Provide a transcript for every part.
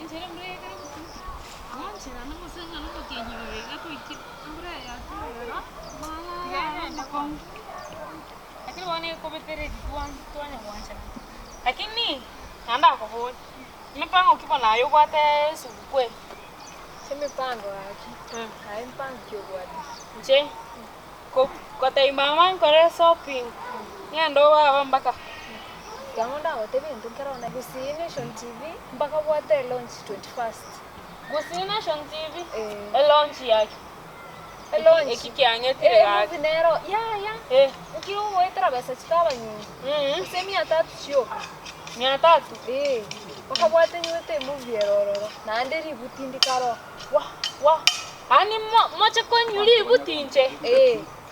Injere mbre kare buti. Aman chena no musenga no kienyi wega tu iki mbre ya tu wega. Mala makong. Lakini wane ko betere tuanya wancha. Lakini nanda ko bo. Mipango kipo nayo kwate subukwe. Mipango yake. Hai mpango kiogwadi. Nje. Kwa mama nkore shopping. Ndo wa mbaka. Kamonda wote bintu karona Gusii Nation TV mpaka wote launch 21st. Gusii Nation TV. Launch yake. Launch ikikiangetire yake. Nero ya. Ukiwa wetra besa chikaba nyingi. Semi atatu chio. 300. Mpaka wote nyote movie rororo. Na nderi butindi karo. Wa. Ani mocha konyuli butinje.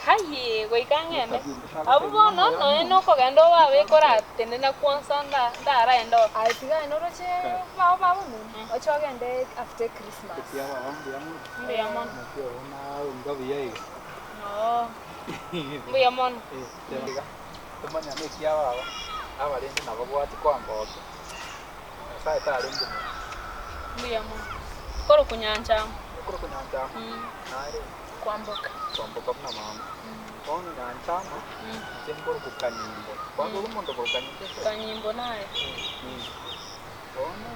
Hayi goikangende abubo no eno ko gando wa we kora tenena kwanza ndara endo aitiga eno roche baba mu ocho gende after Christmas ya baba mbiyamon na ngabiye mbiyamon tumanya mekia baba abalende nabo bwati kwamboke sai tarinde mbiyamon koro kunyanja naire kwamboka na mama kono nyantama semboro kukanyimbo kwando rumondo kanyimbo naye kono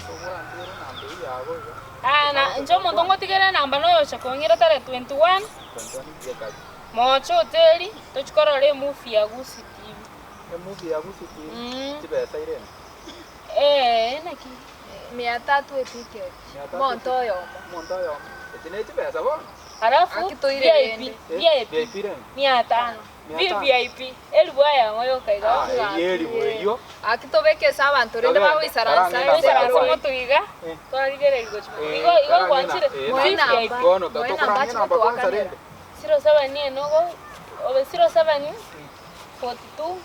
sobora ndero nambe yabo na njo mondongo tigere namba no yocha kongira tare 21 mocho hoteli tochikorore movie ya Gusii TV movie ya Gusii TV tibesa irene naki 300 ticket montoyo etineti pesa bona alafu VIP 500 VIP elibwaya moyo kaiga yeliweyo akitobekesa abantu rende bawisaransa moto iga twarigere igo kwanchire VIP kono tokoranye namba kwanza rende 07 ni enogo obe 07 42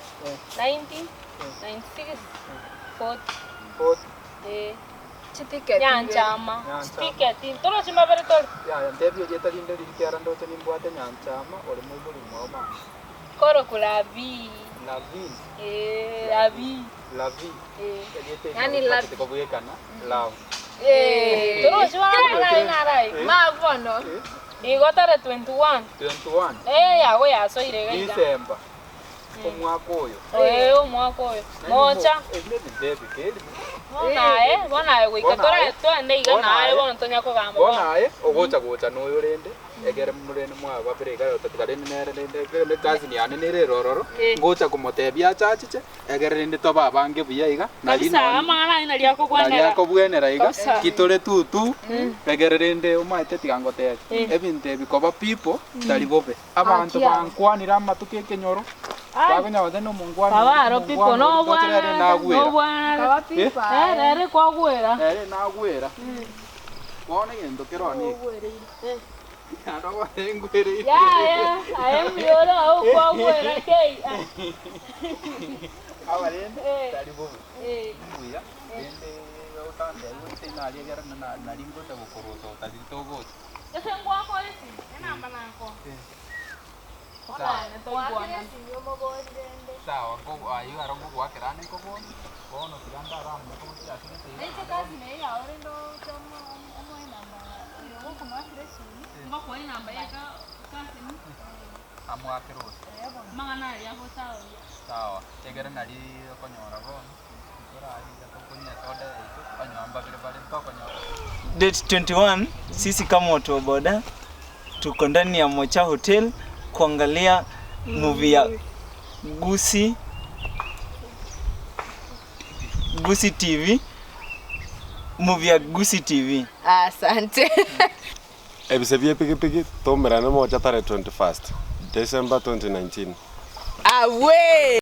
90 96 40 ticket nyanchama ticket toro chimba bere toro ya ndebyo jeta linde likiara ndo tani mbwate nyanchama ole mubuli mwoma koro kulavi lavi yani lavi ko buyekana love toro chimba narai mabono igotare 21 yago yaso irega December omwaka oyo omwaka oyo mocha bonaye goikatora twende iga naye bono tonya kogamba bonaye ogocha noyo rende egere murene mwa babirega yotatigare nere rende kazi ni ane nere rororo ngocha kumotebia chachiche egere rende toba bange buya iga na lino amana ina liako kwanera liako bwenera iga kitore tutu egere rende umaite tigangote ebinte bikoba people talibobe abantu bankwanira amatuke kenyoro bagonya wadeno mungwani babaro people no bwana kaba pipa ere kwagwera nagwera bone gendo keroni ando ngwere ayo yoro au kwagwera kei awarende talibobe buya ende utande wite nali egera na lingo te bokoroto taditogo ese ngwako ese enamba nako sawa ngo ayo arongo gwakerane ko bono tiganda ramu ko cyasine ese kazi ne ya orendo chama omo inamba yo ko mafreshi ngoko inamba yaka kazi ni amwakero mangana ya ho sawa egere nali konyora bono ora ali kunya soda ito kanyamba vile bale konyora date 21 sisi kama watu wa boda tuko ndani ya Mocha Hotel kuangalia movie ya Gusii TV, movie ya Gusii TV. Asante. Ebisebye piki tomerana Mocha tare 21st December 2019. Awe.